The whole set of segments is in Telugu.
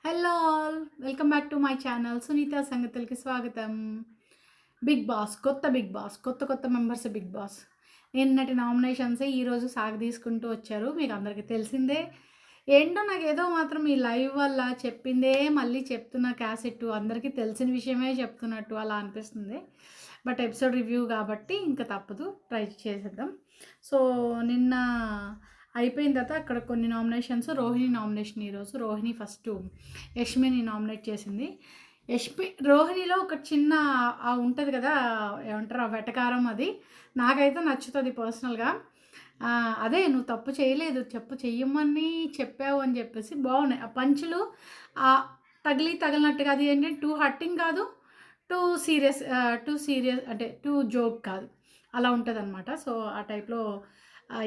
Hello all welcome back to my channel Sunitha సంగతులకి స్వాగతం. బిగ్ బాస్ కొత్త కొత్త మెంబర్స్ బిగ్ బాస్ నిన్నటి నామినేషన్స్ ఈరోజు సాగదీసుకుంటూ వచ్చారు. మీకు అందరికీ తెలిసిందే. ఏంటో నాకేదో మాత్రం ఈ లైవ్ వల్ల చెప్పిందే మళ్ళీ చెప్తున్న క్యాసెట్టు అందరికీ తెలిసిన విషయమే చెప్తున్నట్టు అలా అనిపిస్తుంది. బట్ ఎపిసోడ్ రివ్యూ కాబట్టి ఇంకా తప్పదు, ట్రై చేసేద్దాం. సో నిన్న అయిపోయిన తర్వాత అక్కడ కొన్ని నామినేషన్స్. రోహిణి నామినేషన్ ఈరోజు. రోహిణి ఫస్ట్ యష్మిని నామినేట్ చేసింది. రోహిణిలో ఒక చిన్న ఉంటుంది కదా, ఏమంటారు ఆ వెటకారం, అది నాకైతే నచ్చుతుంది పర్సనల్గా. అదే నువ్వు తప్పు చేయలేదు, చెయ్యమని చెప్పావు అని చెప్పేసి బాగున్నాయి ఆ పంచులు. తగిలినట్టుగా, అది ఏంటంటే టూ హట్టింగ్ కాదు, టూ సీరియస్ అంటే టూ జోక్ కాదు, అలా ఉంటుంది అనమాట. సో ఆ టైప్లో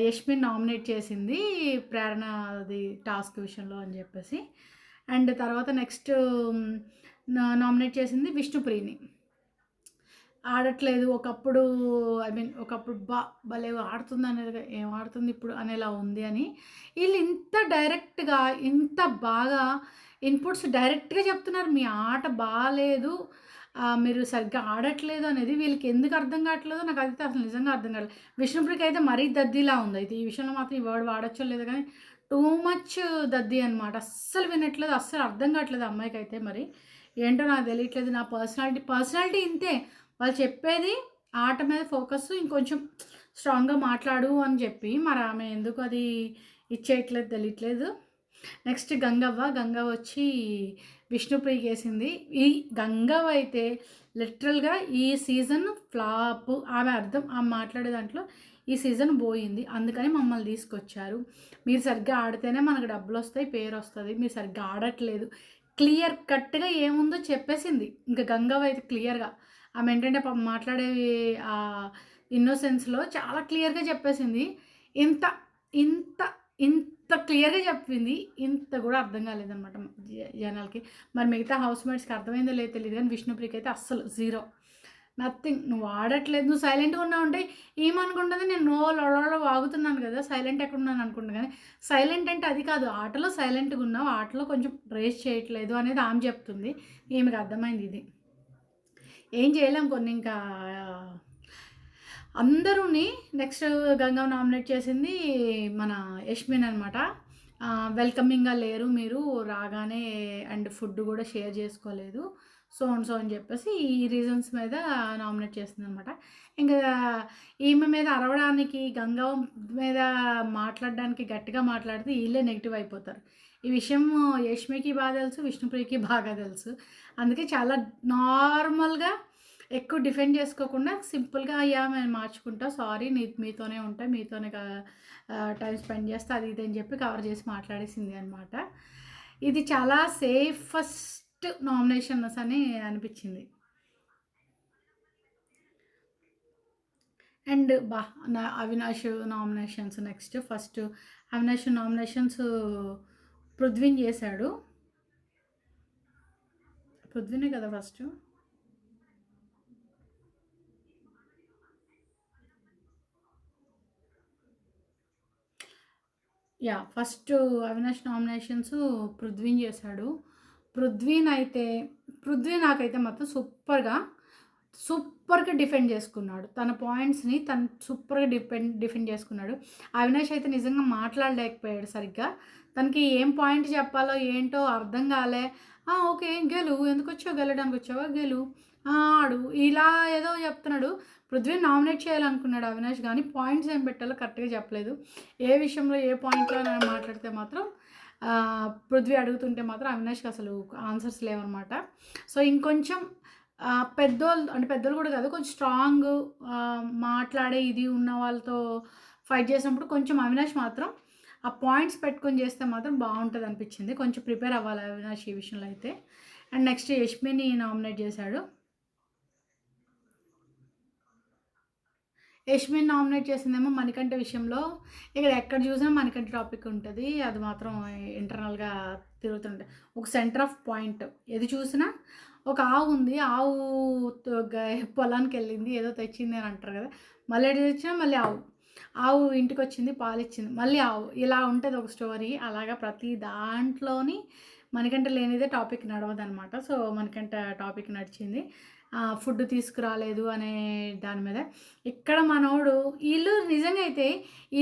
యష్మిన్ నామినేట్ చేసింది ప్రేరణది టాస్క్ విషయంలో అని చెప్పేసి. అండ్ తర్వాత నెక్స్ట్ నామినేట్ చేసింది విష్ణుప్రియని. ఆడట్లేదు, ఒకప్పుడు ఒకప్పుడు భలే ఆడుతుంది అనేది, ఏం ఆడుతుంది ఇప్పుడు అనేలా ఉంది అని. వీళ్ళు ఇంత డైరెక్ట్గా, ఇంత బాగా ఇన్పుట్స్ డైరెక్ట్గా చెప్తున్నారు. మీ ఆట బాగాలేదు, మీరు సరిగ్గా ఆడట్లేదు అనేది వీళ్ళకి ఎందుకు అర్థం కావట్లేదో నాకు అయితే అసలు నిజంగా అర్థం కావట్లేదు. విష్ణుప్రియకి అయితే మరీ దద్దిలా ఉంది. అయితే ఈ విషయంలో మాత్రం ఈ వర్డ్ వాడచ్చో లేదు కానీ టూ మచ్ దద్ది అనమాట. అస్సలు వినట్లేదు, అస్సలు అర్థం కావట్లేదు అమ్మాయికి అయితే. మరి ఏంటో నాకు తెలియట్లేదు. నా పర్సనాలిటీ ఇంతే. వాళ్ళు చెప్పేది ఆట మీద ఫోకస్, ఇంకొంచెం స్ట్రాంగ్గా మాట్లాడు అని చెప్పి, మరి ఆమె ఎందుకు అది ఇచ్చేయట్లేదు తెలియట్లేదు. నెక్స్ట్ గంగవ్వ వచ్చి విష్ణుప్రియకి వేసింది. ఈ గంగవ్వ అయితే లిటరల్గా ఈ సీజన్ ఫ్లాప్. ఆమె మాట్లాడే దాంట్లో ఈ సీజన్ పోయింది, అందుకని మమ్మల్ని తీసుకొచ్చారు. మీరు సరిగ్గా ఆడితేనే మనకు డబ్బులు వస్తాయి, పేరు వస్తుంది, మీరు సరిగ్గా ఆడట్లేదు. క్లియర్ కట్గా ఏముందో చెప్పేసింది. ఇంకా గంగవ్వ అయితే క్లియర్గా ఆమె ఏంటంటే మాట్లాడేవి ఆ ఇన్నోసెన్స్లో చాలా క్లియర్గా చెప్పేసింది. ఇంత ఇంత ఇంత క్లియర్గా చెప్పింది, ఇంత కూడా అర్థం కాలేదనమాట జనాలకి. మరి మిగతా హౌస్ మేట్స్కి అర్థమైందో లేదో తెలియదు కానీ విష్ణుప్రియకి అయితే అస్సలు జీరో, నథింగ్. నువ్వు ఆడట్లేదు, నువ్వు సైలెంట్గా ఉన్నావు అంటే ఏమనుకుంటుంది, నేను లొడలో వాగుతున్నాను కదా, సైలెంట్ ఎక్కడున్నాను అనుకుంటున్నా. కానీ సైలెంట్ అంటే అది కాదు, ఆటలో సైలెంట్గా ఉన్నావు, ఆటలో కొంచెం రేస్ చేయట్లేదు అనేది ఆమె చెప్తుంది. ఈమెకు అర్థమైంది ఇది. ఏం చేయలేం కొన్ని ఇంకా అందరూని. నెక్స్ట్ గంగవ్వ నామినేట్ చేసింది మన యష్మిన్ అనమాట. వెల్కమింగ్గా లేరు మీరు రాగానే, అండ్ ఫుడ్ కూడా షేర్ చేసుకోలేదు, సో అని చెప్పేసి ఈ రీజన్స్ మీద నామినేట్ చేస్తుంది అనమాట. ఇంకా ఈమె మీద అరవడానికి, గంగవ్వ మీద మాట్లాడడానికి, గట్టిగా మాట్లాడితే వీళ్ళే నెగిటివ్ అయిపోతారు. ఈ విషయం యష్మికి బాగా తెలుసు, విష్ణుప్రియకి బాగా తెలుసు. అందుకే చాలా నార్మల్గా ఎక్కువ డిఫెండ్ చేసుకోకుండా సింపుల్గా అయ్యా మేము మార్చుకుంటా, సారీ మీతోనే ఉంటా, మీతోనే టైం స్పెండ్ చేస్తా, అది ఇది అని చెప్పి కవర్ చేసి మాట్లాడేసింది అనమాట. ఇది చాలా సేఫెస్ట్ నామినేషన్స్ అని అనిపించింది. And Avinash nominations. Next first Avinash nominations పృథ్వీని చేశాడు. పృథ్వీనే కదా ఫస్ట్. ఫస్ట్ అవినాష్ నామినేషన్స్ పృథ్వీని చేశాడు. పృథ్వీ నాకైతే మాత్రం సూపర్గా డిఫెండ్ చేసుకున్నాడు. తన పాయింట్స్ని తను సూపర్గా డిఫెండ్ చేసుకున్నాడు. అవినాష్ అయితే నిజంగా మాట్లాడలేకపోయాడు సరిగ్గా. తనకి ఏం పాయింట్ చెప్పాలో ఏంటో అర్థం కాలే. ఓకే గెలు, ఎందుకు వచ్చావు, గెలడానికి వచ్చావా, గెలు, ఆడు, ఇలా ఏదో చెప్తున్నాడు. పృథ్వీని నామినేట్ చేయాలనుకున్నాడు అవినాష్, కానీ పాయింట్స్ ఏం పెట్టాలో కరెక్ట్గా చెప్పలేదు. ఏ విషయంలో ఏ పాయింట్లో మాట్లాడితే మాత్రం పృథ్వీ అడుగుతుంటే మాత్రం అవినాష్కి అసలు ఆన్సర్స్ లేవన్నమాట. సో ఇంకొంచెం పెద్దోళ్ళు కూడా కాదు, కొంచెం స్ట్రాంగ్ మాట్లాడే ఇది ఉన్న వాళ్ళతో ఫైట్ చేసినప్పుడు కొంచెం అవినాష్ మాత్రం ఆ పాయింట్స్ పెట్టుకొని చేస్తే మాత్రం బాగుంటుంది అనిపించింది. కొంచెం ప్రిపేర్ అవ్వాలి అవినాష్ ఈ విషయంలో అయితే. అండ్ నెక్స్ట్ యష్మిని నామినేట్ చేశాడు. యష్మిన్ నామినేట్ చేసిందేమో మణికంఠ విషయంలో. ఇక్కడ ఎక్కడ చూసినా మణికంఠ టాపిక్ ఉంటుంది, అది మాత్రం ఇంటర్నల్గా తిరుగుతుంటుంది. ఒక సెంటర్ ఆఫ్ పాయింట్ ఏది చూసినా. ఒక ఆవు ఉంది, ఆవు పొలానికి వెళ్ళింది, ఏదో తెచ్చింది అని అంటారు కదా, మళ్ళీ ఎటు తెచ్చినా మళ్ళీ ఆవు ఇంటికి వచ్చింది, పాలు ఇచ్చింది, మళ్ళీ ఆవు, ఇలా ఉంటుంది ఒక స్టోరీ. అలాగా ప్రతి దాంట్లోని మనకంట లేనిదే టాపిక్ నడవదనమాట. సో, మనకంట టాపిక్ నడిచింది. ఫుడ్ తీసుకురాలేదు అనే దాని మీద. ఇక్కడ మనోడు ఈళ్ళు నిజంగా అయితే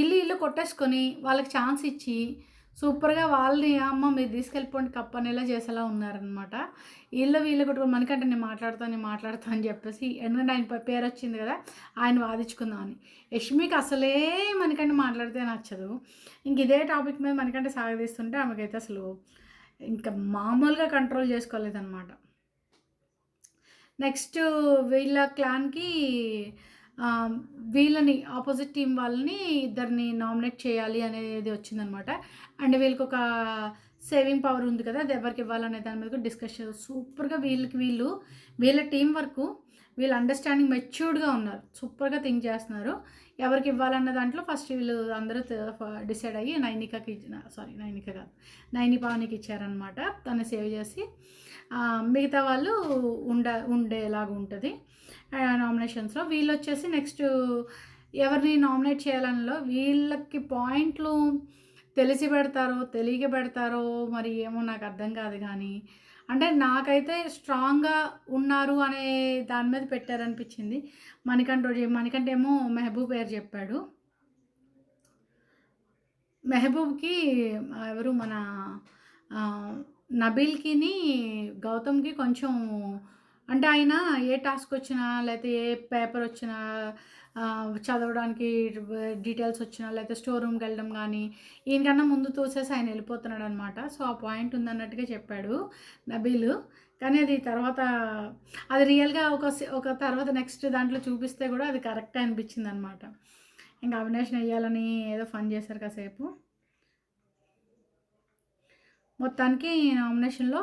ఇల్లు కొట్టేసుకొని వాళ్ళకి ఛాన్స్ ఇచ్చి సూపర్‌గా వాళ్ళని అమ్మ మీరు తీసుకెళ్ళిపోండి కప్ అనేలా చేసేలా ఉన్నారనమాట. వీళ్ళు కొట్టుకొని మనకంటే నేను మాట్లాడతా అని చెప్పేసి ఎందుకంటే ఆయన పేరొచ్చింది కదా! ఆయన వాదించుకుందామని. యష్మికి అసలే మనకంటే మాట్లాడితే నచ్చదు. ఇంక ఇదే టాపిక్ మీద మనకంటే సాగదీస్తుంటే ఆమెకైతే అసలు ఇంకా మామూలుగా కంట్రోల్ చేసుకోలేదనమాట. నెక్స్ట్ వీళ్ళ క్లాన్‌కి ఆహ్, వీళ్ళని ఆపోజిట్ టీమ్ వాళ్ళని ఇద్దరిని నామినేట్ చేయాలి అనేది వచ్చిందనమాట. అండ్ వీళ్ళకొక సేవింగ్ పవర్ ఉంది కదా! అది ఎవరికి ఇవ్వాలనే దాని మీద కూడా డిస్కషన్ సూపర్‌గా వీళ్ళ టీమ్ వర్కు వీళ్ళ అండర్‌స్టాండింగ్ మెచ్యూర్డ్‌గా ఉన్నారు. సూపర్‌గా థింక్ చేస్తున్నారు. ఎవరికి ఇవ్వాలన్న దాంట్లో ఫస్ట్ వీళ్ళు అందరూ డిసైడ్ అయ్యి నైనిక కాదు. నైని పావనికి ఇచ్చారనమాట. తను సేవ్ చేసి మిగతా వాళ్ళు ఉండేలాగా ఉంటది. నామినేషన్స్‌లో వీళ్ళొచ్చేసి నెక్స్ట్ ఎవరిని నామినేట్ చేయాలనలో వీళ్ళకి పాయింట్లు తెలిసి పెడతారో, తెలియక పెడతారో మరి ఏమో నాకు అర్థం కాదు గానీ, అంటే నాకైతే స్ట్రాంగ్‌గా ఉన్నారు అనే దాని మీద పెట్టారనిపించింది. మణికంఠేమో మెహబూబ్ పేరు చెప్పాడు. మెహబూబ్‌కి ఎవరు మన నబీల్‌కిని, గౌతమ్‌కి కొంచెం అంటే ఆయన ఏ టాస్క్ వచ్చినా లేతే ఏ పేపర్ వచ్చినా చదవడానికి డీటెయిల్స్ వచ్చినా లేతే స్టోర్ రూమ్‌కెళ్ళడం గానీ, ఈయనకన్నా ముందు తోసేసి ఆయన వెళ్ళిపోతున్నాడనమాట. సో, ఆ పాయింట్ ఉందన్నట్టుగా చెప్పాడు నబీలు. కానీ అది తర్వాత అది రియల్‌గా ఒక తర్వాత నెక్స్ట్ దాంట్లో చూపిస్తే గూడా అది కరెక్టే అనిపించిందనమాట. ఇంక అవినాష్‌ని ఎయ్యాలని ఏదో ఫన్ చేశారు కాసేపు. మొత్తానికి నామినేషన్‌లో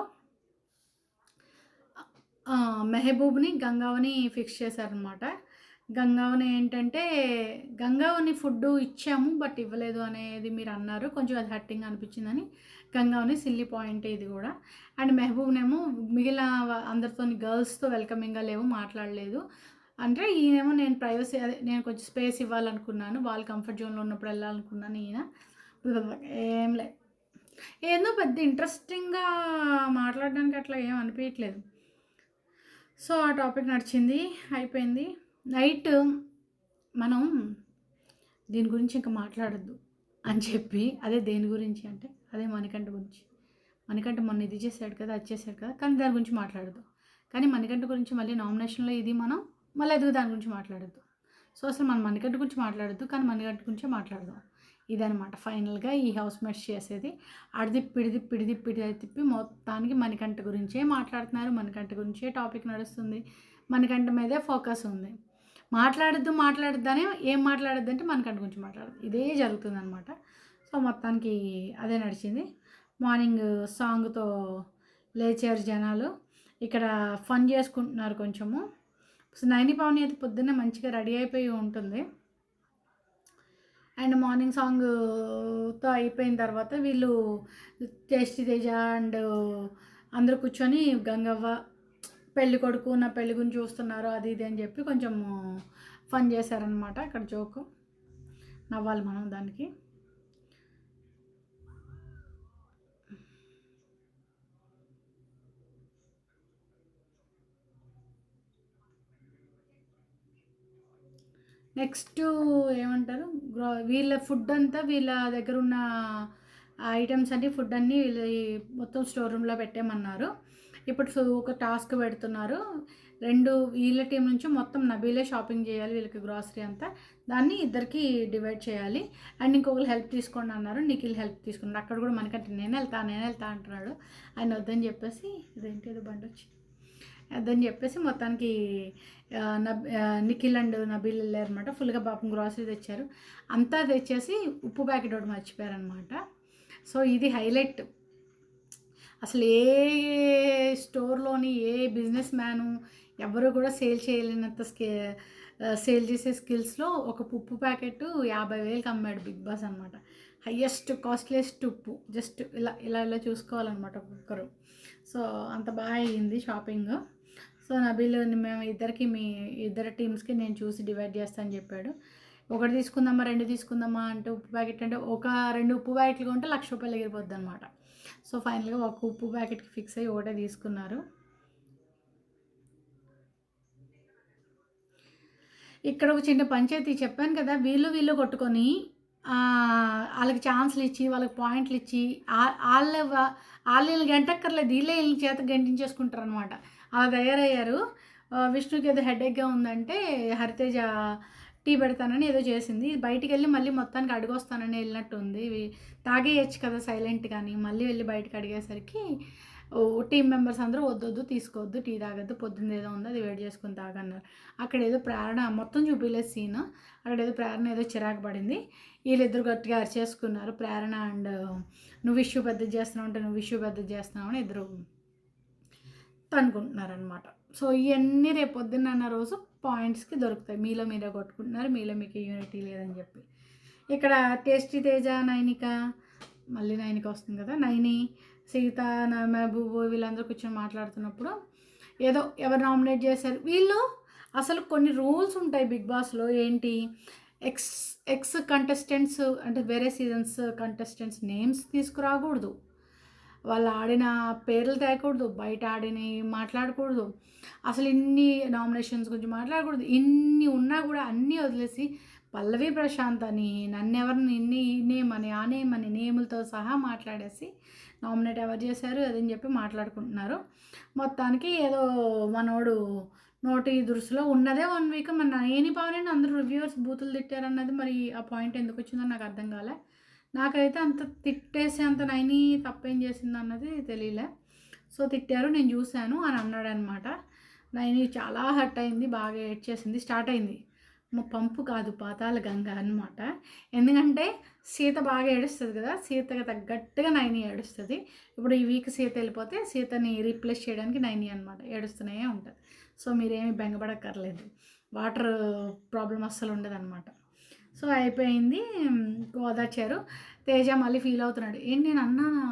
మెహబూబ్‌ని, గంగావని ఫిక్స్ చేశారనమాట. గంగావని ఏంటంటే, గంగావని ఫుడ్డు ఇచ్చాము బట్ ఇవ్వలేదు అనేది మీరన్నారు. కొంచెం అది హర్టింగ్ అనిపించిందని గంగావని సిల్లీ పాయింటే ఇది గూడా. అండ్ మెహబూబ్‌నేమో మిగిలిన అందరితోని గర్ల్స్‌తో వెల్కమింగ్‌గా లేవు, మాట్లాడలేదు. అంటే ఈయనేమో నేను కొంచెం స్పేస్ ఇవ్వాలనుకున్నాను. వాళ్ళు కంఫర్ట్ జోన్‌లో ఉన్నప్పుడు ఎళ్ళాలనుకున్నాను ఈయన. ఏం లే. ఏందో పెద్ద ఇంట్రెస్టింగ్‌గా మాట్లాడడానికి అట్లా ఏం అనిపియట్లేదు. సో, ఆ టాపిక్ నడిచింది. అయిపోయింది. నైట్ మనం దీని గురించి ఇంక మాట్లాడొద్దు అని చెప్పి అదే దేని గురించి అంటే అదే మణికంఠ గురించి. మణికంఠ మొన్న ఇది చేశాడు కదా! అది చేశాడు కదా! కానీ దాని గురించి మాట్లాడొద్దు. కానీ మణికంఠ గురించి మళ్ళీ నామినేషన్‌లో ఇది మనం మళ్ళీ అదిగో దాని గురించి మాట్లాడొద్దు. సో, అసలు మనం మణికంఠ గురించి మాట్లాడొద్దు. కానీ మణికంఠ గురించే మాట్లాడదాం. ఇదనమాట ఫైనల్‌గా ఈ హౌస్‌మేట్స్ చేసేది. తిప్పి మొత్తానికి మణికంఠ గురించే మాట్లాడుతున్నారు. మణికంఠ గురించే టాపిక్ నడుస్తుంది. మణికంఠ మీదే ఫోకస్ ఉంది. మాట్లాడొద్దని ఏం మాట్లాడొద్దంటే మణికంఠ గురించి మాట్లాడొద్దు. ఇదే జరుగుతుందనమాట. సో, మొత్తానికి అదే నడిచింది. మార్నింగ్ సాంగ్‌తో లేచారు జనాలు. ఇక్కడ ఫన్ చేసుకుంటున్నారు కొంచెము. సో, నైని పావని అయితే పొద్దున్నే మంచిగా రెడీ అయిపోయి ఉంటుంది. అండ్ మార్నింగ్ సాంగ్‌తో అయిపోయిన తర్వాత వీళ్ళు టేస్టీ తేజ అండ్ అందరూ కూర్చొని గంగవ్వ పెళ్ళికొడుకు నా పెళ్లి గురించి చూస్తున్నారు అది ఇది అని చెప్పి కొంచెం ఫన్ చేశారనమాట. ఇక్కడ జోకు నవ్వాలి మనం దానికి. నెక్స్ట్ ఏమంటారు వీళ్ళ ఫుడ్ అంతా వీళ్ళ దగ్గర ఉన్న ఐటమ్స్ అన్నీ ఫుడ్ అన్నీ మొత్తం స్టోర్ రూమ్లో పెట్టేయమన్నారు. ఇప్పుడు ఒక టాస్క్ పెడుతున్నారు. వీళ్ళ టీం నుంచి మొత్తం నబీలే షాపింగ్ చేయాలి వీళ్ళకి గ్రాసరీ అంతా. దాన్ని ఇద్దరికి డివైడ్ చేయాలి. అండ్ ఇంకొకరు హెల్ప్ తీసుకోండి అన్నారు. నిఖిల్ హెల్ప్ తీసుకున్నాడు. అక్కడ కూడా మనకంటే నేను వెళ్తా అంటున్నాడు. ఆయన వద్దని చెప్పేసి ఇదేంటి ఏదో బండి వచ్చి వద్దని చెప్పేసి మొత్తానికి నిఖిల్ అండ్ నబీల్ వెళ్ళారనమాట. ఫుల్గా పాపం గ్రాసరీ తెచ్చారు. అంతా తెచ్చేసి ఉప్పు ప్యాకెట్ ఒకటి మర్చిపోయారనమాట. సో, ఇది హైలైట్. అసలు ఏ స్టోర్‌లోని ఏ బిజినెస్ మ్యాను ఎవరు కూడా చేయలేనంత సేల్ చేసే స్కిల్స్‌లో ఒక ఉప్పు ప్యాకెట్టు 50,000కి అమ్మాడు బిగ్ బాస్ అనమాట. హైయెస్ట్ కాస్ట్‌లియెస్ట్ ఉప్పు. జస్ట్ ఇలా చూసుకోవాలన్నమాట ఒక్కొక్కరు. సో, అంత బాగా అయ్యింది షాపింగు. సో, నబీల్ మేము మీ ఇద్దరు టీమ్స్‌కి నేను చూసి డివైడ్ చేస్తా అని చెప్పాడు. ఒకటి తీసుకుందామా, 2 తీసుకుందామా అంటే ఉప్పు ప్యాకెట్ అంటే ఒక 2 ఉప్పు ప్యాకెట్లు కొంటే రూ. 1,00,000 ఎగిరిపోద్దనమాట. సో ఫైనల్గా ఒక ఉప్పు ప్యాకెట్కి ఫిక్స్ అయ్యి ఒకటే తీసుకున్నారు. ఇక్కడ ఒక చిన్న పంచాయతీ చెప్పాను కదా, వీళ్ళు వీళ్ళు కొట్టుకొని వాళ్ళకి ఛాన్స్లు ఇచ్చి వాళ్ళకి పాయింట్లు ఇచ్చి వీళ్ళని గంటక్కర్లేదు, వీళ్ళే వీళ్ళ చేత గంటించేసుకుంటారు అనమాట. అలా తయారయ్యారు. విష్ణుకి ఏదో హెడేక్గా ఉందంటే హరితేజ టీ పెడతానని ఏదో చేసింది. బయటికి వెళ్ళి మళ్ళీ మొత్తానికి అడిగొస్తానని వెళ్ళినట్టు ఉంది. తాగేయచ్చు కదా సైలెంట్ కానీ, మళ్ళీ వెళ్ళి బయటకు అడిగేసరికి టీం మెంబర్స్ అందరూ వద్దొద్దు తీసుకోవద్దు, టీ తాగొద్దు, పొద్దున్న ఏదో ఉందో అది వేడి చేసుకుని తాగన్నారు. అక్కడ ఏదో ప్రేరణ మొత్తం చూపించలేదు సీన్. అక్కడ ఏదో ప్రేరణ ఏదో చిరాకు పడింది. వీళ్ళిద్దరు గట్టిగా అరిచేసుకున్నారు. ప్రేరణ అండ్ నువ్వు ఇష్యూ పెద్ద చేస్తున్నావు అంటే నువ్వు ఇష్యూ పెద్ద చేస్తున్నావు అని ఇద్దరు తనుకుంటున్నారనమాట. సో ఇవన్నీ రేపు పొద్దున్న రోజు పాయింట్స్కి దొరుకుతాయి. మీలో మీరే కొట్టుకుంటున్నారు, మీలో మీకు యూనిటీ లేదని చెప్పి. ఇక్కడ టేస్టీ తేజ, నైనిక, మళ్ళీ నైనిక వస్తుంది కదా, నైని, సీత, మహబూబు వీళ్ళందరూ కూర్చొని మాట్లాడుతున్నప్పుడు ఏదో ఎవరు నామినేట్ చేశారు. వీళ్ళు అసలు కొన్ని రూల్స్ ఉంటాయి బిగ్ బాస్లో. ఏంటి, ఎక్స్ కంటెస్టెంట్స్ అంటే వేరే సీజన్స్ కంటెస్టెంట్స్ నేమ్స్ తీసుకురాకూడదు, వాళ్ళు ఆడిన పేర్లు తేకూడదు, బయట ఆడిని మాట్లాడకూడదు, అసలు ఇన్ని నామినేషన్స్ గురించి మాట్లాడకూడదు. ఇన్ని ఉన్నా కూడా అన్నీ వదిలేసి పల్లవి ప్రశాంత్ అని నన్నెవరిని ఇన్ని నేమని ఆ నేమని నేములతో సహా మాట్లాడేసి నామినేట్ ఎవరు చేశారు అదని చెప్పి మాట్లాడుకుంటున్నారు. మొత్తానికి ఏదో మనోడు నోటి దురుసులో ఉన్నదే 1 వీక్ మన ఏని పావని అందరూ రివ్యూవర్స్ బూతులు తిట్టారన్నది మరి ఆ పాయింట్ ఎందుకు వచ్చిందో నాకు అర్థం కాలే. నాకైతే అంత తిట్టేసి అంత నైని తప్పేం చేసింది అన్నది తెలియలే. సో తిట్టారు, నేను చూశాను అని అన్నాడనమాట. నైని చాలా హర్ట్ అయింది, బాగా ఏడ్చేసింది. స్టార్ట్ అయింది పంపు కాదు పాతాళ గంగ అనమాట. ఎందుకంటే సీత బాగా ఏడుస్తుంది కదా, సీతగా తగ్గట్టుగా నైని ఏడుస్తుంది. ఇప్పుడు ఈ వీక్ సీత వెళ్ళిపోతే సీతని రీప్లేస్ చేయడానికి నైని అనమాట ఏడుస్తూనే ఉంటుంది. సో మీరేమి బెంగపడక్కర్లేదు, వాటర్ ప్రాబ్లం అస్సలు ఉండదు అనమాట. సో అయిపోయింది, ఓదార్చారు. తేజ మళ్ళీ ఫీల్ అవుతున్నాడు. ఏంటి నేను అన్నాను,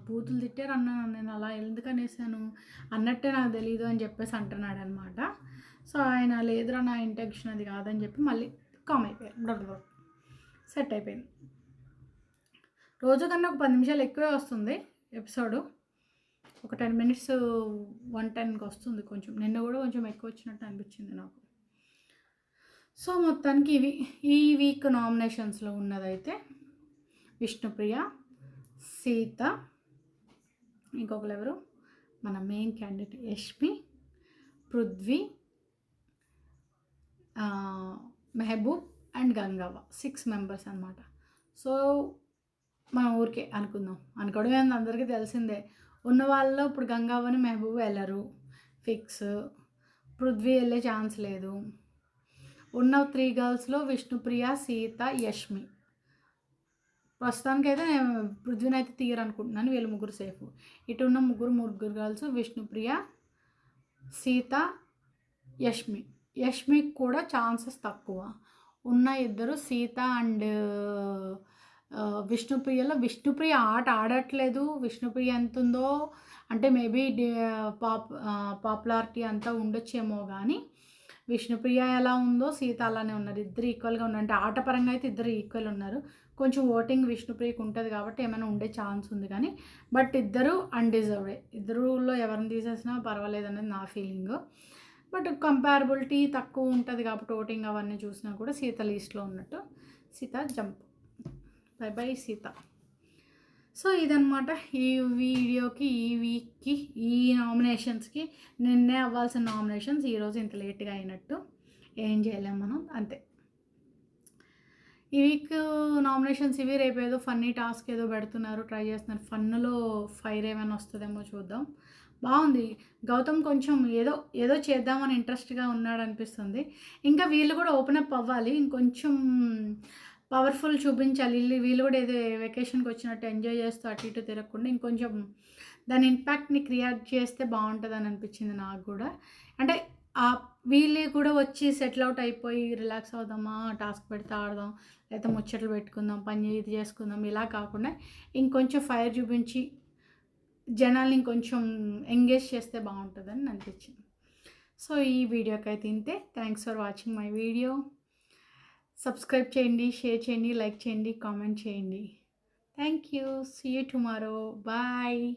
బూతులు తిట్టారు అన్నాను, నేను అలా ఎందుకు అనేసాను అన్నట్టే నాకు తెలీదు అని చెప్పేసి అంటున్నాడు అనమాట. సో ఆయన లేదురా నా ఇంటెన్షన్ అది కాదని చెప్పి మళ్ళీ కామ్ అయిపోయారు. సెట్ అయిపోయింది. రోజు కన్నా ఒక 10 నిమిషాలు ఎక్కువే వస్తుంది ఎపిసోడు. ఒక 10 మినిట్స్ 110కి వస్తుంది. కొంచెం నిన్న కూడా కొంచెం ఎక్కువ వచ్చినట్టు అనిపించింది నాకు. సో మొత్తానికి ఈ వీక్ నామినేషన్స్లో ఉన్నదైతే విష్ణుప్రియ, సీత, ఇంకొకరు ఎవరు మన main candidate Yashmi, Prithvi, Mehboob and Gangavva 6 members అనమాట. సో మనం ఊరికే అనుకోవడం ఏంది, అందరికీ తెలిసిందే. ఉన్న వాళ్ళలో ఇప్పుడు గంగవ్వని మెహబూబ్ వెళ్ళరు ఫిక్స్, పృథ్వీ వెళ్ళే ఛాన్స్ లేదు. ఉన్న 3 గర్ల్స్లో విష్ణుప్రియ, సీత, యష్మి. ప్రస్తుతానికైతే పృథ్వీని అయితే తీయరనుకుంటున్నాను, వీళ్ళు ముగ్గురు సేఫ్. ఇటు ఉన్న ముగ్గురు గర్ల్స్ విష్ణుప్రియ, సీత, యష్మి. యష్మికి కూడా ఛాన్సెస్ తక్కువ. ఉన్న ఇద్దరు సీత అండ్ విష్ణుప్రియలో విష్ణుప్రియ ఆట ఆడట్లేదు. విష్ణుప్రియ ఎంత ఉందో అంటే మేబీ పాపులారిటీ అంతా ఉండొచ్చేమో కానీ విష్ణుప్రియ ఎలా ఉందో సీత అలానే ఉన్నారు. ఇద్దరు ఈక్వల్గా ఉన్నారు. అంటే ఆటపరంగా అయితే ఇద్దరు ఈక్వల్ ఉన్నారు. కొంచెం ఓటింగ్ విష్ణుప్రియకి ఉంటుంది కాబట్టి ఏమైనా ఉండే ఛాన్స్ ఉంది కానీ బట్ ఇద్దరు అన్డిజర్వ్డే. ఇద్దరులో ఎవరిని తీసేసినా పర్వాలేదు అనేది నా ఫీలింగ్. బట్ కంపారబిలిటీ తక్కువ ఉంటుంది కాబట్టి ఓటింగ్ అవన్నీ చూసినా కూడా సీత లీస్ట్లో ఉన్నట్టు. Sita jump, by by Sita. So ఇదనమాట ఈ వీడియోకి, ఈ వీక్కి, ఈ నామినేషన్స్కి. నిన్నే అవ్వాల్సిన నామినేషన్స్ ఈరోజు ఇంత లేట్గా అయినట్టు ఏం చేయలేము మనం, అంతే. ఈ వీక్ నామినేషన్స్ ఇవి. రేపు ఏదో ఫన్నీ టాస్క్ ఏదో పెడుతున్నారు, ట్రై చేస్తున్నారు. ఫన్నులో ఫైర్ ఏమైనా వస్తుందేమో చూద్దాం. బాగుంది. గౌతమ్ కొంచెం ఏదో చేద్దామని ఇంట్రెస్ట్గా ఉన్నాడు అనిపిస్తుంది. ఇంకా వీళ్ళు కూడా ఓపెన్ అప్ అవ్వాలి, ఇంకొంచెం పవర్ఫుల్ చూపించాలి. వీళ్ళు కూడా ఏదో వెకేషన్కి వచ్చినట్టు ఎంజాయ్ చేస్తూ అటు ఇటు తిరగకుండా ఇంకొంచెం దాని ఇంపాక్ట్ని క్రియేట్ చేస్తే బాగుంటుందని అనిపించింది నాకు కూడా. అంటే వీళ్ళు కూడా వచ్చి సెటిల్ అవుట్ అయిపోయి రిలాక్స్ అవుదామా, టాస్క్ పెడితే ఆడదాం, లేకపోతే ముచ్చట్లు పెట్టుకుందాం, పని ఇది చేసుకుందాం, ఇలా కాకుండా ఇంకొంచెం ఫైర్ చూపించి జనాల్ని ఇంకొంచెం ఎంగేజ్ చేస్తే బాగుంటుందని అనిపించింది. సో ఈ వీడియోకి అయితే ఇంతే. Thanks for watching my video. Subscribe చేయండి, షేర్ చేయండి, లైక్ చేయండి, కామెంట్ చేయండి. Thank you. See you tomorrow. Bye.